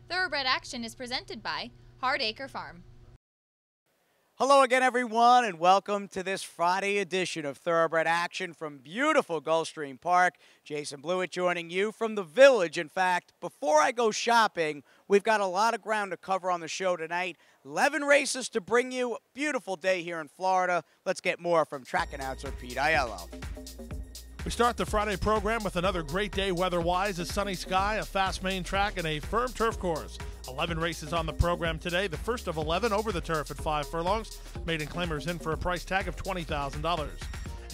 Thoroughbred Action is presented by Hardacre Farm. Hello again, everyone, and welcome to this Friday edition of Thoroughbred Action from beautiful Gulfstream Park. Jason Blewett joining you from the Village. In fact, before I go shopping, we've got a lot of ground to cover on the show tonight. 11 races to bring you. A beautiful day here in Florida. Let's get more from track announcer Pete Aiello. We start the Friday program with another great day weather-wise, a sunny sky, a fast main track, and a firm turf course. 11 races on the program today, the first of 11 over the turf at 5 furlongs. Maiden claimers in for a price tag of $20,000.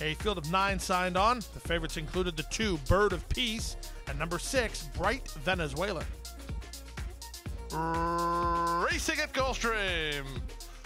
A field of 9 signed on. The favorites included the 2 Bird of Peace and number 6 Bright Venezuelan. Racing at Gulfstream.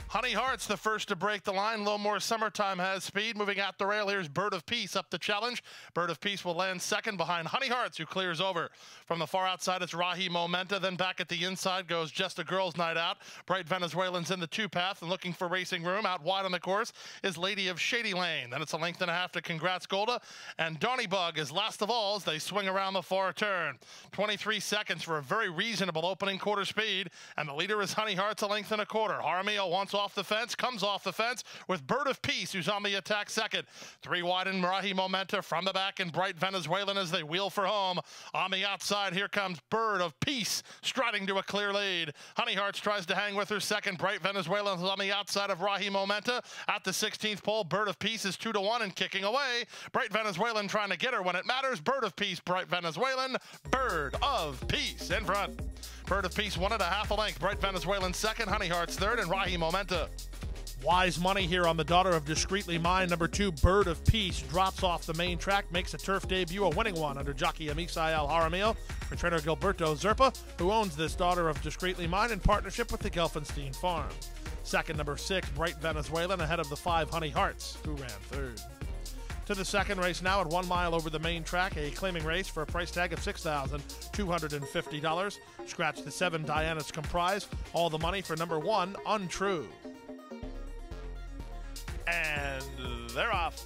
Honey Heart's the first to break the line. A little more summertime has speed. Moving at the rail, here's Bird of Peace up the challenge. Bird of Peace will land second behind Honey Hearts, who clears over. From the far outside, it's Rahi Momenta. Then back at the inside goes Just a Girl's Night Out. Bright Venezuelan's in the 2-path and looking for racing room. Out wide on the course is Lady of Shady Lane. Then it's a length and a half to Congrats Golda. And Donny Bug is last of all as they swing around the far turn. 23 seconds for a very reasonable opening quarter speed. And the leader is Honey Hearts, a length and a quarter. Jaramillo wants off the fence, comes off the fence with Bird of Peace, who's on the attack second. 3 wide in Rahi Momenta from the back, and Bright Venezuelan as they wheel for home. On the outside, here comes Bird of Peace, striding to a clear lead. Honey Hearts tries to hang with her second. Bright Venezuelan is on the outside of Rahi Momenta. At the 16th pole, Bird of Peace is 2-1 and kicking away. Bright Venezuelan trying to get her when it matters. Bird of Peace, Bright Venezuelan, Bird of Peace in front. Bird of Peace 1.5 a length. Bright Venezuelan second, Honey Hearts third, and Rahi Momenta. Wise money here on the Daughter of Discreetly Mine. Number 2, Bird of Peace, drops off the main track, makes a turf debut, a winning one under jockey Amisael Jaramillo for trainer Gilberto Zerpa, who owns this Daughter of Discreetly Mine in partnership with the Gelfenstein Farm. Second, number 6, Bright Venezuelan, ahead of the 5, Honey Hearts, who ran third. To the second race now at 1 mile over the main track, a claiming race for a price tag of $6,250. Scratch the 7 Dianas comprise. All the money for number 1, Untrue. And they're off.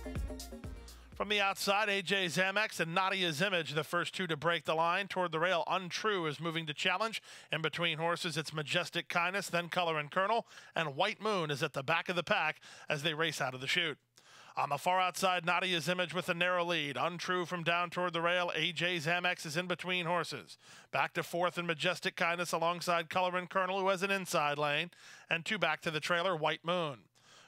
From the outside, AJ Zamex and Nadia's Image, the first 2 to break the line. Toward the rail, Untrue is moving to challenge. In between horses, it's Majestic Kindness, then Color and Colonel, and White Moon is at the back of the pack as they race out of the chute. On the far outside, Nadia's Image with a narrow lead. Untrue from down toward the rail. AJ Zamex is in between horses. Back to 4th and Majestic Kindness alongside Color and Colonel, who has an inside lane. And 2 back to the trailer, White Moon.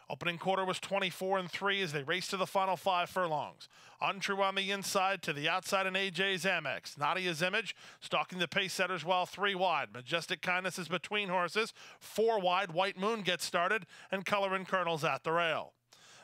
Opening quarter was 24-3 as they race to the final 5 furlongs. Untrue on the inside, to the outside, and AJ Zamex. Nadia's Image stalking the pace setters while 3 wide. Majestic Kindness is between horses. 4 wide, White Moon gets started, and Color and Colonel's at the rail.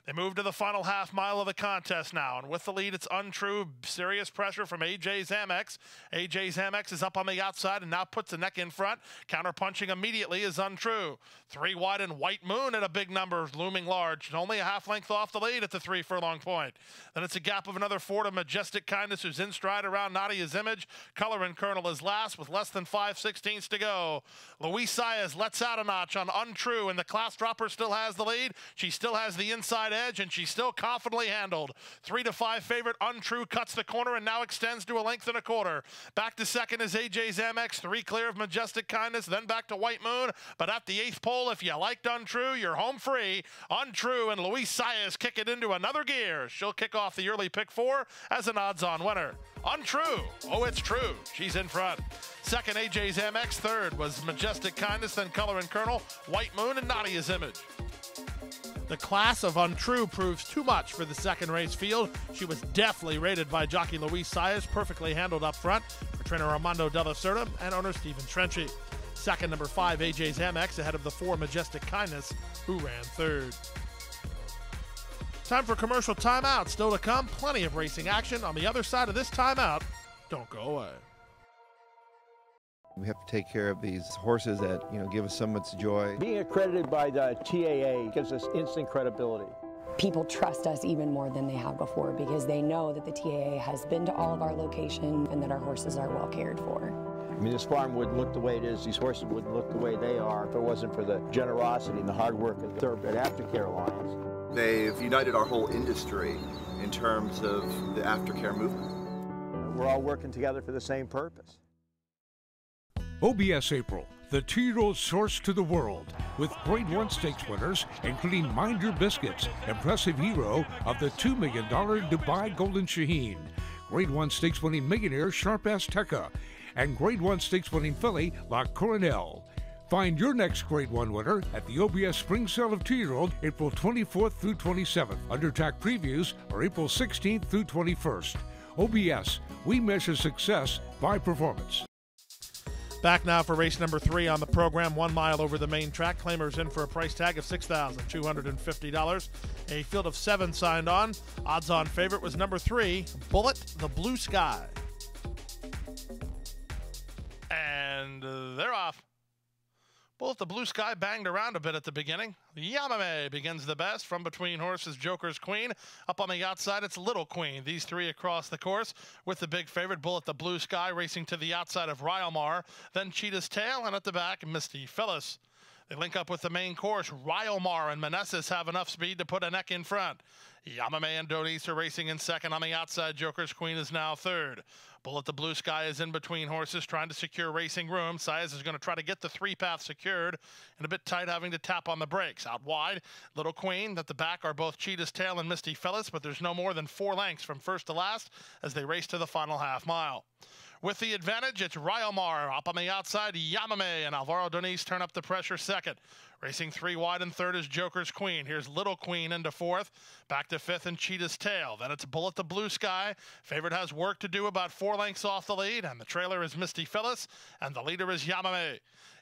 They move to the final half mile of the contest now, and with the lead, it's Untrue. Serious pressure from AJ Zamex. AJ Zamex is up on the outside and now puts the neck in front. Counter-punching immediately is Untrue. 3 wide and White Moon at a big number, looming large. Only a half length off the lead at the 3 furlong point. Then it's a gap of another 4 to Majestic Kindness, who's in stride around Nadia's Image. Color and Colonel is last with less than 5/16 to go. Luis Saez lets out a notch on Untrue, and the class dropper still has the lead. She still has the inside edge, and she's still confidently handled. 3-5 favorite Untrue cuts the corner and now extends to a length and a quarter. Back to second is AJ Zamex, 3 clear of Majestic Kindness, then back to White Moon. But at the 8th pole, if you liked Untrue, you're home free. Untrue and Luis Saez kick it into another gear. She'll kick off the early pick 4 as an odds-on winner. Untrue, oh, it's true, she's in front. Second, AJ Zamex. Third was Majestic Kindness, then Color and Colonel, White Moon, and Nadia's Image. The class of Untrue proves too much for the second race field. She was deftly rated by jockey Luis Saez, perfectly handled up front for trainer Armando Della Cerda and owner Stephen Trenchy. Second, number 5, AJ Zamex, ahead of the 4 Majestic Kindness, who ran third. Time for commercial timeout. Still to come, plenty of racing action on the other side of this timeout. Don't go away. We have to take care of these horses that, give us so much joy. Being accredited by the TAA gives us instant credibility. People trust us even more than they have before because they know that the TAA has been to all of our locations and that our horses are well cared for. I mean, this farm wouldn't look the way it is, these horses wouldn't look the way they are if it wasn't for the generosity and the hard work of the Thoroughbred Aftercare Alliance. They've united our whole industry in terms of the aftercare movement. We're all working together for the same purpose. OBS April, the 2-year-old source to the world, with Grade 1 stakes winners, including Mind Your Biscuits, impressive hero of the $2 million Dubai Golden Shaheen, Grade 1 stakes winning millionaire Sharp Ass Tekka, and Grade 1 stakes winning filly La Coronel. Find your next Grade 1 winner at the OBS Spring Sale of 2-year-old April 24th through 27th. Undertack previews are April 16th through 21st. OBS, we measure success by performance. Back now for race number 3 on the program, 1 mile over the main track. Claimers in for a price tag of $6,250. A field of 7 signed on. Odds-on favorite was number 3, Bullet the Blue Sky. And they're off. Bullet the Blue Sky banged around a bit at the beginning. Yamame begins the best from between horses. Joker's Queen. Up on the outside, it's Little Queen. These 3 across the course with the big favorite, Bullet the Blue Sky, racing to the outside of Ryomar. Then Cheetah's Tail, and at the back, Misty Phyllis. They link up with the main course. Ryomar and Meneses have enough speed to put a neck in front. Yamame and Donis are racing in second. On the outside, Joker's Queen is now third. Bullet the Blue Sky is in between horses, trying to secure racing room. Saez is going to try to get the 3-path secured, and a bit tight, having to tap on the brakes. Out wide, Little Queen. At the back are both Cheetah's Tail and Misty Phyllis, but there's no more than 4 lengths from first to last as they race to the final half mile. With the advantage, it's Ryomar. Up on the outside, Yamame and Alvaro Donis turn up the pressure second. Racing 3 wide and third is Joker's Queen. Here's Little Queen into fourth. Back to fifth and Cheetah's Tail. Then it's Bullet the Blue Sky. Favorite has work to do, about 4 lengths off the lead. And the trailer is Misty Phyllis. And the leader is Yamame.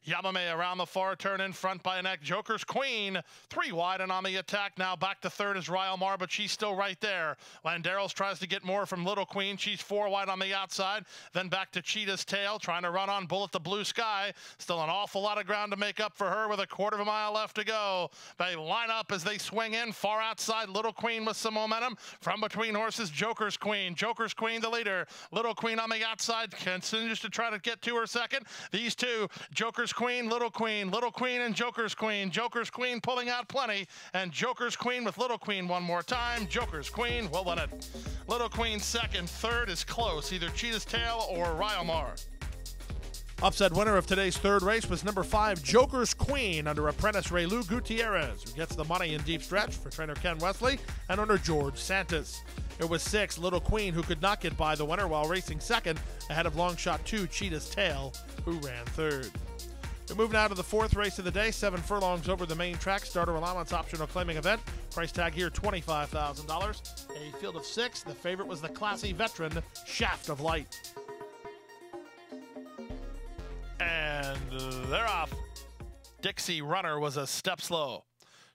Yamame around the far turn in front by a neck. Joker's Queen, 3 wide and on the attack now. Back to third is Ryomar, but she's still right there. Landeros tries to get more from Little Queen. She's 4 wide on the outside. Then back to Cheetah's Tail, trying to run on Bullet the Blue Sky. Still an awful lot of ground to make up for her with a 1/4 mile left to go. They line up as they swing in. Far outside, Little Queen with some momentum. From between horses, Joker's Queen. Joker's Queen the leader. Little Queen on the outside continues to try to get to her second. These two, Joker's Queen, Little Queen, Little Queen and Joker's Queen. Joker's Queen pulling out plenty, and Joker's Queen with Little Queen one more time. Joker's Queen will win it. Little Queen second, third is close, either Cheetah's Tail or Ryomar. Upset winner of today's third race was number 5, Joker's Queen, under apprentice Raylu Gutierrez, who gets the money in deep stretch for trainer Ken Wesley and owner George Santos. It was 6, Little Queen, who could not get by the winner while racing second, ahead of long shot 2, Cheetah's Tail, who ran third. We're moving out to the 4th race of the day, 7 furlongs over the main track, starter allowance optional claiming event. Price tag here, $25,000. A field of 6, the favorite was the classy veteran, Shaft of Light. And they're off. Dixie Runner was a step slow.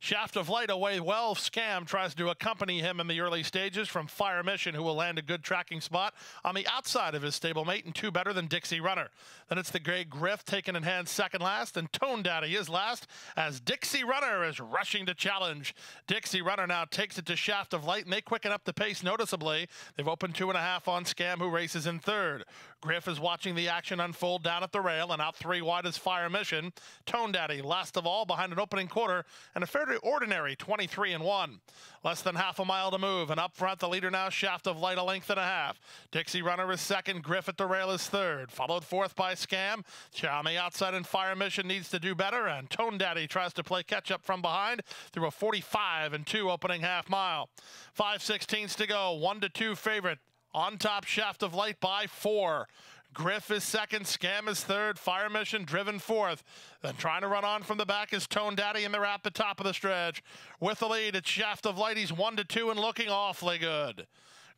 Shaft of Light away well. Scam tries to accompany him in the early stages from Fire Mission, who will land a good tracking spot on the outside of his stablemate, and 2 better than Dixie Runner. Then it's the Gray Griff taken in hand second last, and Tone Daddy is last as Dixie Runner is rushing to challenge. Dixie Runner now takes it to Shaft of Light, and they quicken up the pace noticeably. They've opened 2.5 on Scam, who races in third. Griff is watching the action unfold down at the rail, and out 3 wide is Fire Mission. Tone Daddy last of all behind an opening quarter and a fairly ordinary 23-1. Less than half a mile to move, and up front the leader now, Shaft of Light, a length and a half. Dixie Runner is second, Griff at the rail is third, followed fourth by Scam. On the outside and Fire Mission needs to do better, and Tone Daddy tries to play catch up from behind through a 45-2 opening half mile. 5/16 to go, 1-2 favorite. On top, Shaft of Light by 4. Griff is second, Scam is third, Fire Mission driven fourth. Then trying to run on from the back is Tone Daddy, and they're at the top of the stretch. With the lead, it's Shaft of Light. He's 1-2 and looking awfully good.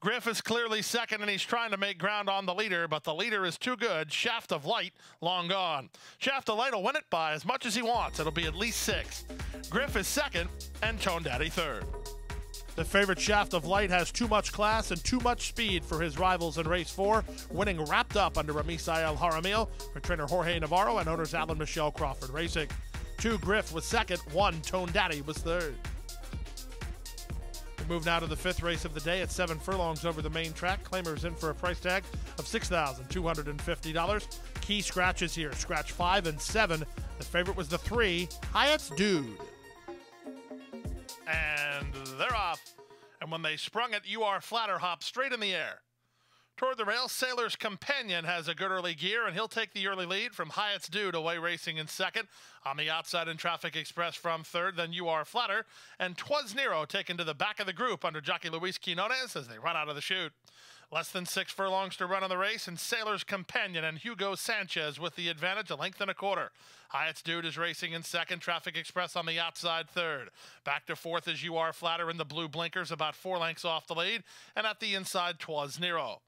Griff is clearly second, and he's trying to make ground on the leader, but the leader is too good. Shaft of Light, long gone. Shaft of Light will win it by as much as he wants. It'll be at least 6. Griff is second, and Tone Daddy third. The favorite Shaft of Light has too much class and too much speed for his rivals in race 4, winning wrapped up under Misael Jaramillo for trainer Jorge Navarro and owners Alan Michelle Crawford Racing. 2, Griff was second, 1, Tone Daddy was third. We move now to the 5th race of the day at 7 furlongs over the main track. Claimers in for a price tag of $6,250. Key scratches here. Scratch 5 and 7. The favorite was the 3, Hyatt's Dude. And they're off. And when they sprung it, You Are Flatter hop straight in the air. Toward the rail, Sailor's Companion has a good early gear, and he'll take the early lead from Hyatt's Dude away racing in second. On the outside in Traffic Express from third, then You Are Flatter. And 'Twas Nero taken to the back of the group under jockey Luis Quinones as they run out of the chute. Less than 6 furlongs to run on the race, and Sailor's Companion and Hugo Sanchez with the advantage, a length and a quarter. Hyatt's Dude is racing in second, Traffic Express on the outside third. Back to fourth as You Are Flatter in the blue blinkers, about 4 lengths off the lead, and at the inside, 'Twas Nero.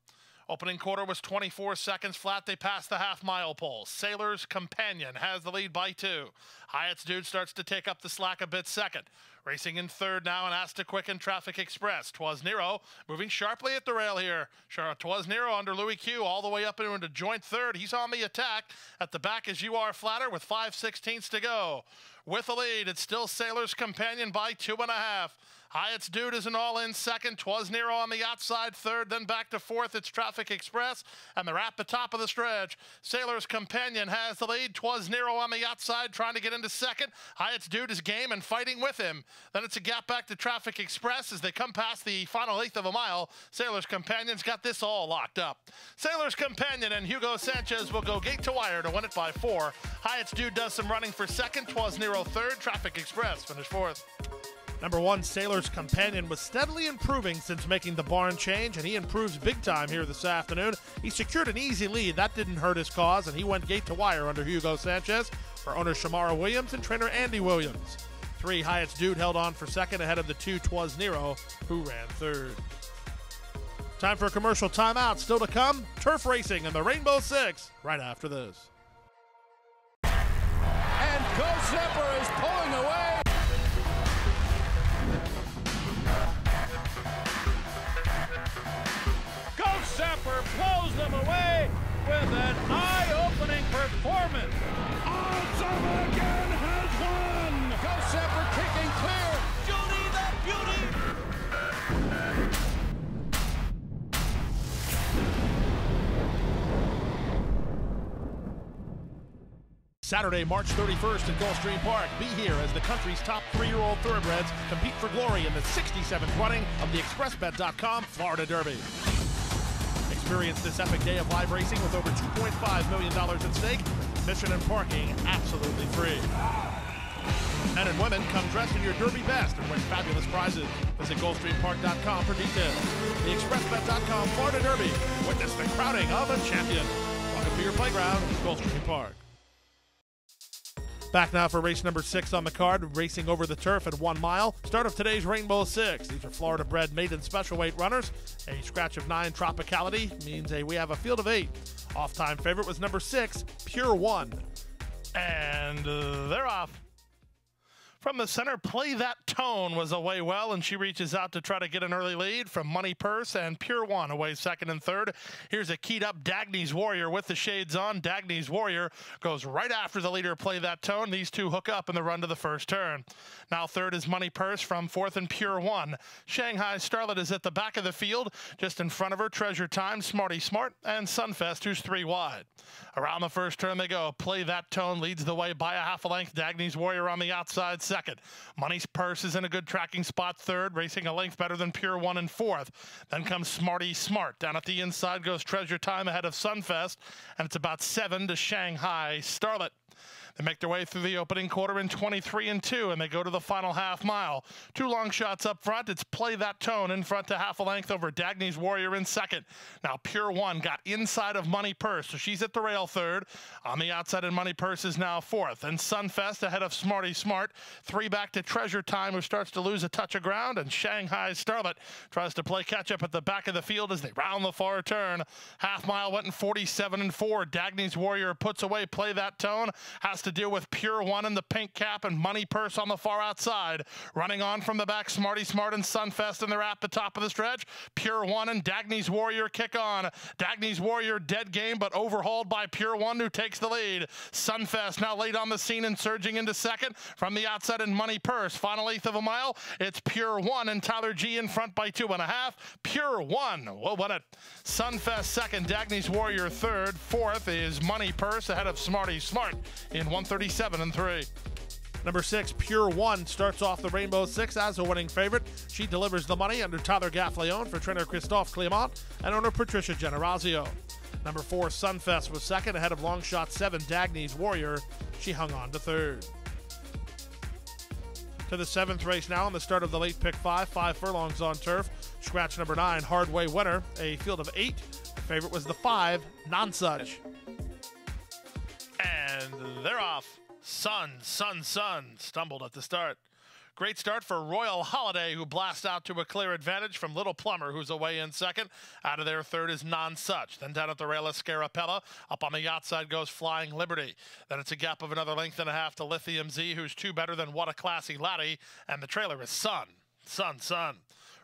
Opening quarter was 24 seconds flat. They passed the half-mile pole. Sailor's Companion has the lead by 2. Hyatt's Dude starts to take up the slack a bit second. Racing in third now and asked to quicken Traffic Express. 'Twas Nero moving sharply at the rail here. 'Twas Nero under Louis Q all the way up into joint third. He's on the attack. At the back is You Are Flatter with 5/16 to go. With the lead, it's still Sailor's Companion by 2.5. Hyatt's Dude is an all-in second. 'Twas Nero on the outside third, then back to fourth. It's Traffic Express, and they're at the top of the stretch. Sailor's Companion has the lead. 'Twas Nero on the outside trying to get into second. Hyatt's Dude is game and fighting with him. Then it's a gap back to Traffic Express as they come past the final 1/8 of a mile. Sailor's Companion's got this all locked up. Sailor's Companion and Hugo Sanchez will go gate to wire to win it by 4. Hyatt's Dude does some running for second. 'Twas Nero third. Traffic Express finished fourth. Number 1, Sailor's Companion, was steadily improving since making the barn change, and he improves big time here this afternoon. He secured an easy lead. That didn't hurt his cause, and he went gate to wire under Hugo Sanchez for owner Shamara Williams and trainer Andy Williams. 3, Hyatt's Dude held on for second ahead of the 2, 'Twas Nero, who ran third. Time for a commercial timeout. Still to come, turf racing in the Rainbow Six right after this. And Gulfstream is pulling away. Gulfstream blows them away with an eye-opening performance. Awesome again has won. Gulfstream kicking clear. Judy the Beauty. Saturday, March 31st in Gulfstream Park. Be here as the country's top 3-year-old thoroughbreds compete for glory in the 67th running of the ExpressBet.com Florida Derby. Experience this epic day of live racing with over $2.5 million at stake. Admission and parking absolutely free. Men and women, come dressed in your Derby best and win fabulous prizes. Visit GulfstreamPark.com for details. The ExpressBet.com Florida Derby. Witness the crowning of a champion. Welcome to your playground, Gulfstream Park. Back now for race number 6 on the card, racing over the turf at 1 mile. Start of today's Rainbow Six. These are Florida-bred maiden special weight runners. A scratch of 9 Tropicality means we have a field of 8. Off-time favorite was number 6, Pure One. And they're off. From the center, Play That Tone was away well, and she reaches out to try to get an early lead from Money Purse and Pure One away second and third. Here's a keyed up Dagny's Warrior with the shades on. Dagny's Warrior goes right after the leader, Play That Tone. These two hook up in the run to the first turn. Now third is Money Purse from fourth and Pure One. Shanghai Starlet is at the back of the field. Just in front of her, Treasure Time, Smarty Smart, and Sunfest, who's 3 wide. Around the first turn they go. Play That Tone leads the way by a half a length. Dagny's Warrior on the outside second. Money's Purse is in a good tracking spot third, racing a length better than Pure One in fourth. Then comes Smarty Smart. Down at the inside goes Treasure Time ahead of Sunfest, and it's about 7 to Shanghai Starlet. They make their way through the opening quarter in 23 and 2, and they go to the final half mile. 2 long shots up front. It's Play That Tone in front to half a length over Dagny's Warrior in second. Now Pure One got inside of Money Purse, so she's at the rail third. On the outside, and Money Purse is now fourth. And Sunfest ahead of Smarty Smart. 3 back to Treasure Time, who starts to lose a touch of ground, and Shanghai Starlet tries to play catch up at the back of the field as they round the far turn. Half mile went in 47 and 4. Dagny's Warrior puts away Play That Tone. Has has to deal with Pure One in the pink cap and Money Purse on the far outside. Running on from the back, Smarty Smart and Sunfest, and they're at the top of the stretch. Pure One and Dagny's Warrior kick on. Dagny's Warrior dead game, but overhauled by Pure One, who takes the lead. Sunfest now late on the scene and surging into second. From the outside in Money Purse. Final eighth of a mile. It's Pure One and Tyler G in front by 2.5. Pure One will win it. Sunfest second, Dagny's Warrior third. Fourth is Money Purse ahead of Smarty Smart in 1:37 and 3. Number 6, Pure One, starts off the Rainbow Six as a winning favorite. She delivers the money under Tyler Gaffleone for trainer Christophe Clément and owner Patricia Generazio. Number 4, Sunfest was second ahead of long shot 7, Dagny's Warrior. She hung on to third. To the 7th race now on the start of the late pick 5 furlongs on turf. Scratch number 9, Hardway Winner, a field of 8. The favorite was the 5, Nonsuch. And they're off. Sun stumbled at the start. Great start for Royal Holiday, who blast out to a clear advantage from Little Plumber, who's away in second. Out of there, third is Nonsuch. Then down at the rail is Scarapella. Up on the outside goes Flying Liberty. Then it's a gap of another length and a half to Lithium Z, who's 2 better than What a Classy Laddie. And the trailer is Sun.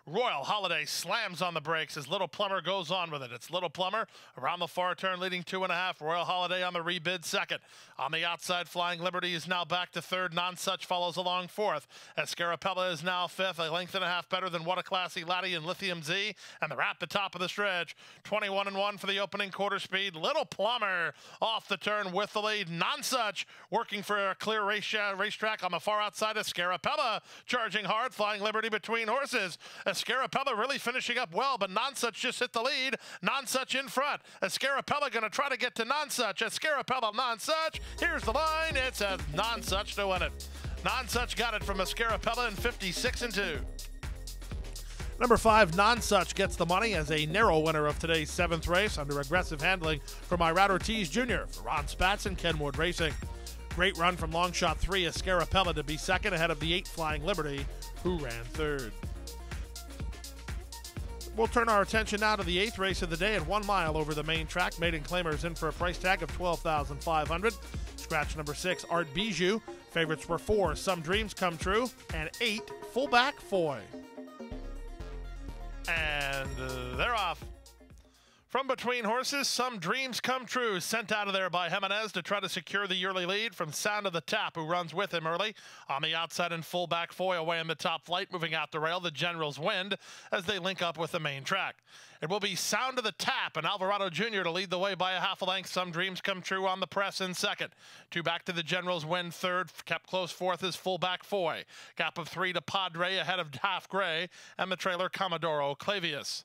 Royal Holiday slams on the brakes as Little Plumber goes on with it. It's Little Plumber around the far turn leading 2.5. Royal Holiday on the rebid second. On the outside, Flying Liberty is now back to third. Nonsuch follows along fourth. Escarapella is now fifth, a length and a half better than What a Classy Laddie and Lithium Z. And they're at the top of the stretch. 21 and 1 for the opening quarter speed. Little Plumber off the turn with the lead. Nonsuch working for a clear racetrack on the far outside. Escarapella charging hard. Flying Liberty between horses. Escarapella really finishing up well, but Nonsuch just hit the lead. Nonsuch in front. Escarapella going to try to get to Nonsuch. Escarapella, Nonsuch. Here's the line. It's a Nonsuch to win it. Nonsuch got it from Escarapella in 56 and 2. Number 5, Nonsuch gets the money as a narrow winner of today's 7th race under aggressive handling from Irad Ortiz Jr. for Ron Spatz and Kenwood Racing. Great run from long shot 3, Escarapella, to be second ahead of the 8, Flying Liberty, who ran third. We'll turn our attention now to the 8th race of the day at 1 mile over the main track. Maiden Claimers in for a price tag of $12,500. Scratch number 6, Art Bijou. Favorites were 4, Some Dreams Come True, and 8, Fullback Foy. And they're off. From between horses, Some Dreams Come True, sent out of there by Jimenez to try to secure the early lead from Sound of the Tap, who runs with him early. On the outside and Fullback Foy away in the top flight, moving out the rail, the General's Wind, as they link up with the main track. It will be Sound of the Tap and Alvarado Jr. to lead the way by a half a length. Some Dreams Come True on the press in second. 2 back to the General's Wind third. Kept close fourth is Fullback Foy. Gap of 3 to Padre ahead of Half Gray and the trailer Commodoro Clavius.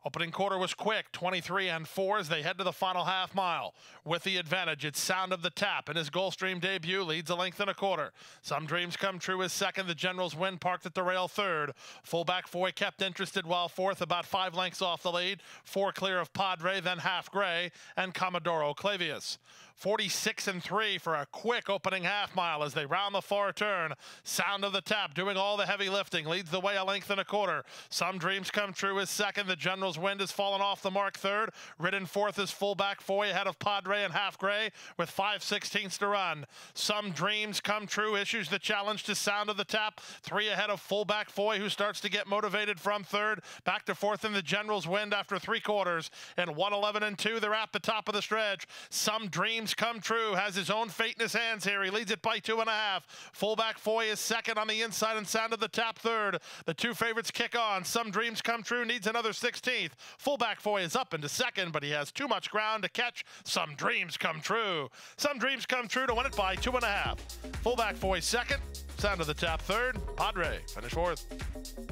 Opening quarter was quick, 23 and 4 as they head to the final half mile. With the advantage, it's Sound of the Tap. In his Gulfstream debut, leads a length and a quarter. Some Dreams Come True is second. The General's Wind parked at the rail third. Fullback Foy kept interested while fourth, about 5 lengths off the lead. 4 clear of Padre, then Half Gray, and Commodoro Clavius. 46 and 3 for a quick opening half mile as they round the far turn. Sound of the Tap doing all the heavy lifting, leads the way a length and a quarter. Some Dreams Come True is second. The General's Wind has fallen off the mark third. Ridden fourth is Fullback Foy ahead of Padre and Half Gray with 5/16 to run. Some Dreams Come True issues the challenge to Sound of the Tap. 3 ahead of Fullback Foy, who starts to get motivated from third. Back to fourth in the General's Wind after 3 quarters. And 1:11 and 2, they're at the top of the stretch. Some Dreams Come True has his own fate in his hands here. He leads it by 2.5. Fullback Foy is second on the inside and Sound of the Tap third. The 2 favorites kick on. Some Dreams Come True needs another 16th. Fullback Foy is up into second, but he has too much ground to catch Some Dreams Come True. Some Dreams Come True to win it by 2.5. Fullback Foy second. Sound of the Tap third. Padre finish fourth.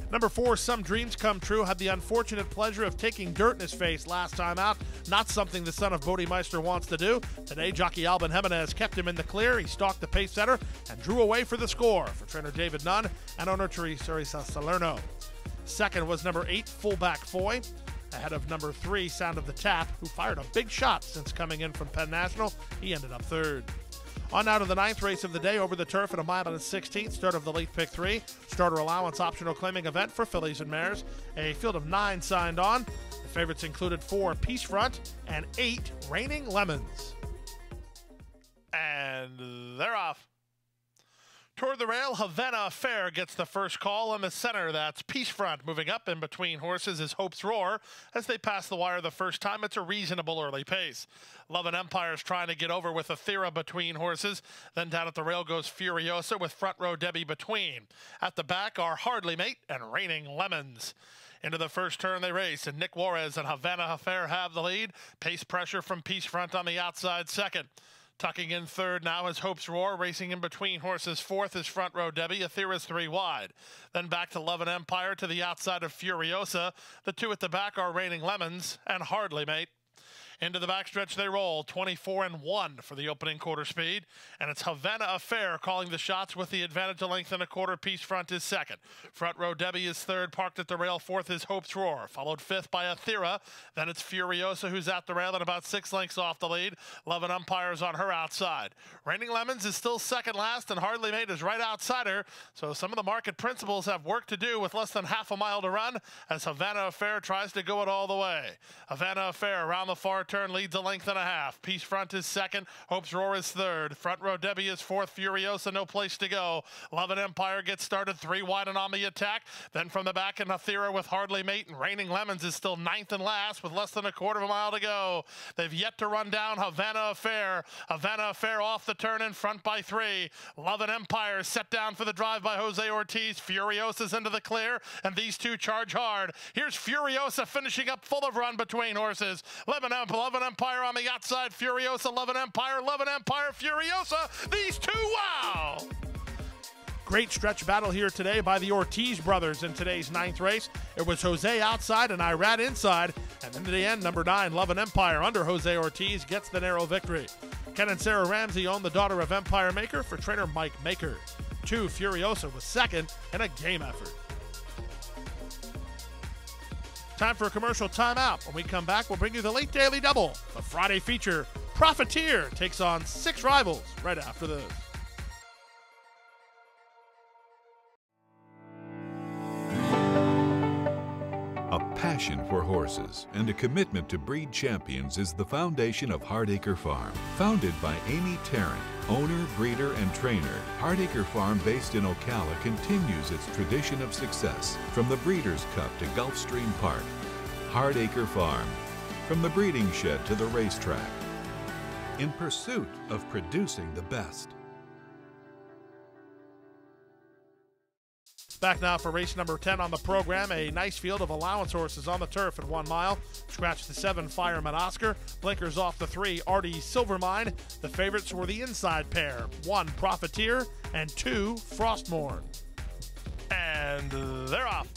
Number 4, Some Dreams Come True, had the unfortunate pleasure of taking dirt in his face last time out. Not something the son of Bodemeister wants to do. Today, jockey Alban Jimenez kept him in the clear. He stalked the pace setter and drew away for the score for trainer David Nunn and owner Teresa Salerno. Second was number 8, Fullback Foy, ahead of number 3, Sound of the Tap, who fired a big shot since coming in from Penn National. He ended up third. On now to the 9th race of the day over the turf at 1 mile and 16th, start of the late pick 3. Starter allowance optional claiming event for fillies and mares. A field of 9 signed on. The favorites included 4, Peace Front, and 8, Raining Lemons. And And they're off. Toward the rail, Havana Affair gets the first call in the center. That's Peacefront. Moving up in between horses is Hope's Roar. As they pass the wire the first time, it's a reasonable early pace. Love and Empire's trying to get over with Athera between horses. Then down at the rail goes Furiosa with Front Row Debbie between. At the back are Hardly Mate and Raining Lemons. Into the first turn they race, and Nick Juarez and Havana Affair have the lead. Pace pressure from Peacefront on the outside second. Tucking in third now is Hope's Roar, racing in between horses. Fourth is Front Row Debbie. Athera's 3 wide. Then back to Love and Empire to the outside of Furiosa. The 2 at the back are Raining Lemons and Hardly Mate. Into the backstretch they roll, 24-1 for the opening quarter speed. And it's Havana Affair calling the shots with the advantage of length and a quarter. Peacefront is second. Front Row Debbie is third, parked at the rail. Fourth is Hope's Roar, followed fifth by Athera. Then it's Furiosa who's at the rail and about 6 lengths off the lead. Love and Umpire's on her outside. Raining Lemons is still second last, and Hardly Mate is right outside her. So some of the market principles have work to do with less than half a mile to run as Havana Affair tries to go it all the way. Havana Affair around the far turn leads a length and a half. Peacefront is second. Hope's Roar is third. Front Row Debbie is fourth. Furiosa no place to go. Love and Empire gets started 3 wide and on the attack. Then from the back in Athera with Hardly Mate, and Raining Lemons is still ninth and last with less than a quarter of a mile to go. They've yet to run down Havana Affair. Havana Affair off the turn in front by 3. Love and Empire set down for the drive by Jose Ortiz. Furiosa's into the clear, and these 2 charge hard. Here's Furiosa finishing up full of run between horses. Love and Empire on the outside. Furiosa, Love and Empire, Furiosa. These 2, wow! Great stretch battle here today by the Ortiz brothers in today's 9th race. It was Jose outside and Irad inside. And into the end, number 9, Love and Empire under Jose Ortiz gets the narrow victory. Ken and Sarah Ramsey own the daughter of Empire Maker for trainer Mike Maker. 2, Furiosa was second in a game effort. Time for a commercial timeout. When we come back, we'll bring you the late daily double. The Friday feature, Profiteer, takes on 6 rivals right after this. A passion for horses and a commitment to breed champions is the foundation of Hardacre Farm. Founded by Amy Tarrant, owner, breeder, and trainer, Hardacre Farm, based in Ocala, continues its tradition of success from the Breeders' Cup to Gulfstream Park. Hardacre Farm, from the breeding shed to the racetrack, in pursuit of producing the best. Back now for race number 10 on the program. A nice field of allowance horses on the turf at 1 mile. Scratch the 7, Fireman Oscar. Blinkers off the 3, Artie Silvermine. The favorites were the inside pair, 1, Profiteer, and 2, Frostmorn. And they're off.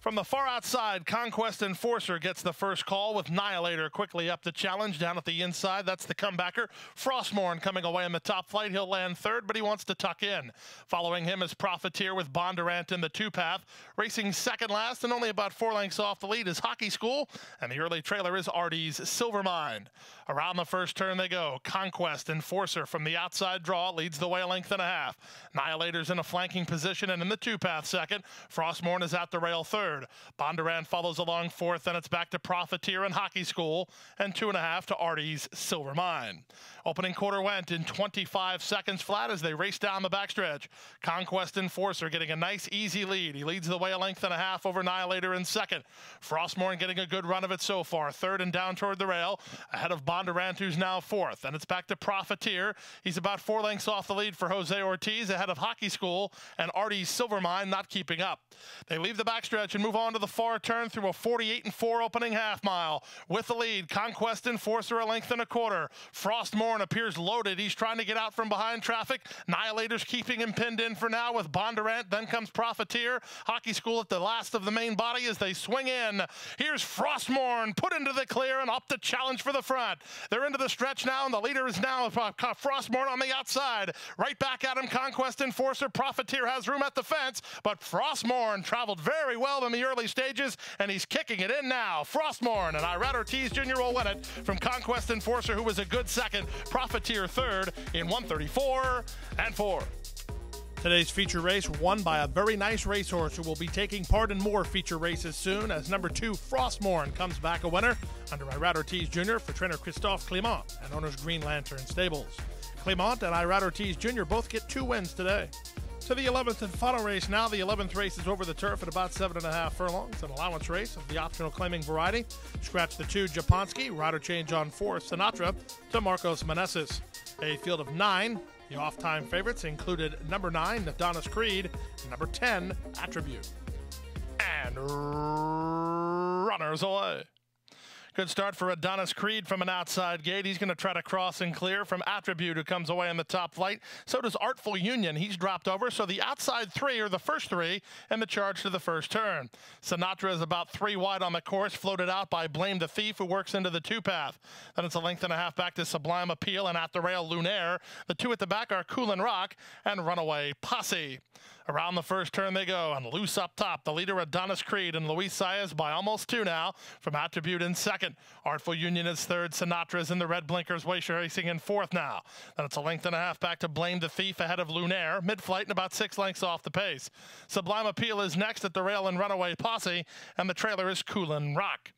From the far outside, Conquest Enforcer gets the first call with Nihilator quickly up the challenge. Down at the inside, that's the comebacker. Frostmorn coming away in the top flight. He'll land third, but he wants to tuck in. Following him is Profiteer with Bondurant in the 2-path. Racing second last and only about 4 lengths off the lead is Hockey School, and the early trailer is Artie's Silvermine. Around the first turn they go. Conquest Enforcer from the outside draw leads the way a length and a half. Nihilator's in a flanking position and in the 2-path second. Frostmorn is at the rail third. Bondurant follows along fourth, and it's back to Profiteer and Hockey School, and 2.5 to Artie's Silvermine. Opening quarter went in 25 seconds flat as they race down the backstretch. Conquest Enforcer getting a nice easy lead. He leads the way a length and a half over Nihilator in second. Frostmorn getting a good run of it so far. Third and down toward the rail, ahead of Bondurant, who's now fourth. And it's back to Profiteer. He's about 4 lengths off the lead for Jose Ortiz, ahead of Hockey School, and Artie's Silvermine not keeping up. They leave the backstretch and move on to the far turn through a 48-4 opening half mile. With the lead, Conquest Enforcer a length and a quarter. Frostmorn appears loaded. He's trying to get out from behind traffic. Nihilator's keeping him pinned in for now with Bondurant. Then comes Profiteer. Hockey School at the last of the main body as they swing in. Here's Frostmorn put into the clear and up the challenge for the front. They're into the stretch now, and the leader is now Frostmorn on the outside. Right back at him, Conquest Enforcer. Profiteer has room at the fence, but Frostmorn traveled very well in the early stages, and he's kicking it in now. Frostmorn and Irad Ortiz Jr. will win it from Conquest Enforcer, who was a good second. Profiteer third in 1:34.4. Today's feature race won by a very nice racehorse who will be taking part in more feature races soon, as number 2, Frostmorn, comes back a winner under Irad Ortiz Jr. for trainer Christophe Clément and owners Green Lantern Stables. Clement and Irad Ortiz Jr. both get 2 wins today. To the 11th and final race now. The 11th race is over the turf at about 7.5 furlongs. An allowance race of the optional claiming variety. Scratch the 2, Japonski. Rider change on 4, Sinatra to Marcos Meneses. A field of 9. The off-time favorites included number 9, Adonis Creed, and number 10, Attribute. And runners away. Good start for Adonis Creed from an outside gate. He's going to try to cross and clear from Attribute, who comes away in the top flight. So does Artful Union. He's dropped over. So the outside 3 are the first 3 and the charge to the first turn. Sinatra is about 3 wide on the course, floated out by Blame the Thief, who works into the 2-path. Then it's a length and a half back to Sublime Appeal and at the rail, Lunaire. The 2 at the back are Coolin' Rock and Runaway Posse. Around the first turn they go, and loose up top, the leader Adonis Creed and Luis Saez by almost 2 now from Attribute in second. Artful Union is third. Sinatra's in the red blinkers, racing in fourth now. Then it's a length and a half back to Blame the Thief ahead of Lunaire, mid-flight and about 6 lengths off the pace. Sublime Appeal is next at the rail and Runaway Posse, and the trailer is Coolin' Rock.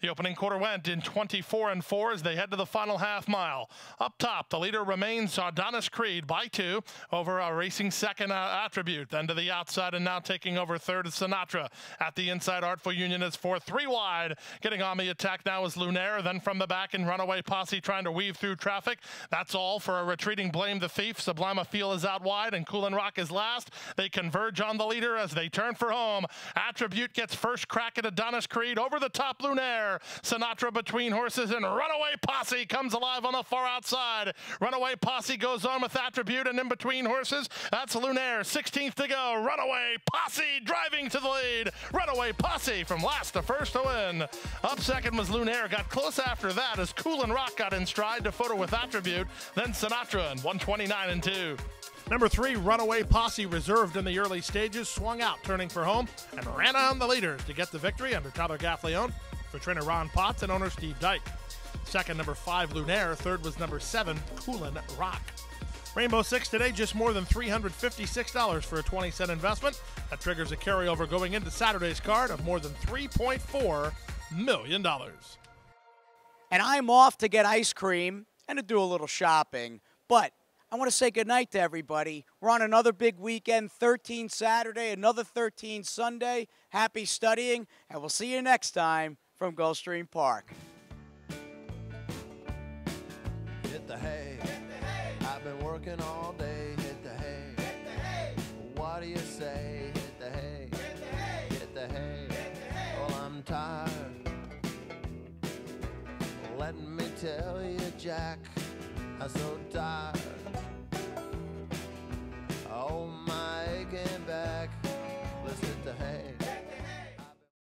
The opening quarter went in 24 and 4 as they head to the final half mile. Up top, the leader remains Adonis Creed by 2 over a racing second Attribute. Then to the outside and now taking over third is Sinatra. At the inside, Artful Union is fourth, 3 wide. Getting on the attack now is Lunaire. Then from the back in Runaway Posse trying to weave through traffic. That's all for a retreating Blame the Thief. Sublime Appeal is out wide and Coolin' Rock is last. They converge on the leader as they turn for home. Attribute gets first crack at Adonis Creed over the top Lunaire. Sinatra between horses and Runaway Posse comes alive on the far outside. Runaway Posse goes on with Attribute, and in between horses, that's Lunaire. 16th to go. Runaway Posse driving to the lead. Runaway Posse from last to first to win. Up second was Lunaire. Got close after that as Coolin' Rock got in stride to photo with Attribute. Then Sinatra and 129 and 2. Number 3, Runaway Posse, reserved in the early stages, swung out, turning for home, and ran on the leaders to get the victory under Tyler Gaffleone for trainer Ron Potts and owner Steve Dyke. Second, number 5, Lunaire. Third was number 7, Coolin' Rock. Rainbow Six today, just more than $356 for a 20-cent investment. That triggers a carryover going into Saturday's card of more than $3.4 million. And I'm off to get ice cream and to do a little shopping, but I want to say goodnight to everybody. We're on another big weekend, 13 Saturday, another 13 Sunday. Happy studying, and we'll see you next time from Gulfstream Park. Hit the hay. I've been working all day. Hit the hay. What do you say? Hit the hay. Hit the hay. Well, I'm tired. Let me tell you, Jack, I'm so tired. Oh, my aching back. Let's hit the hay.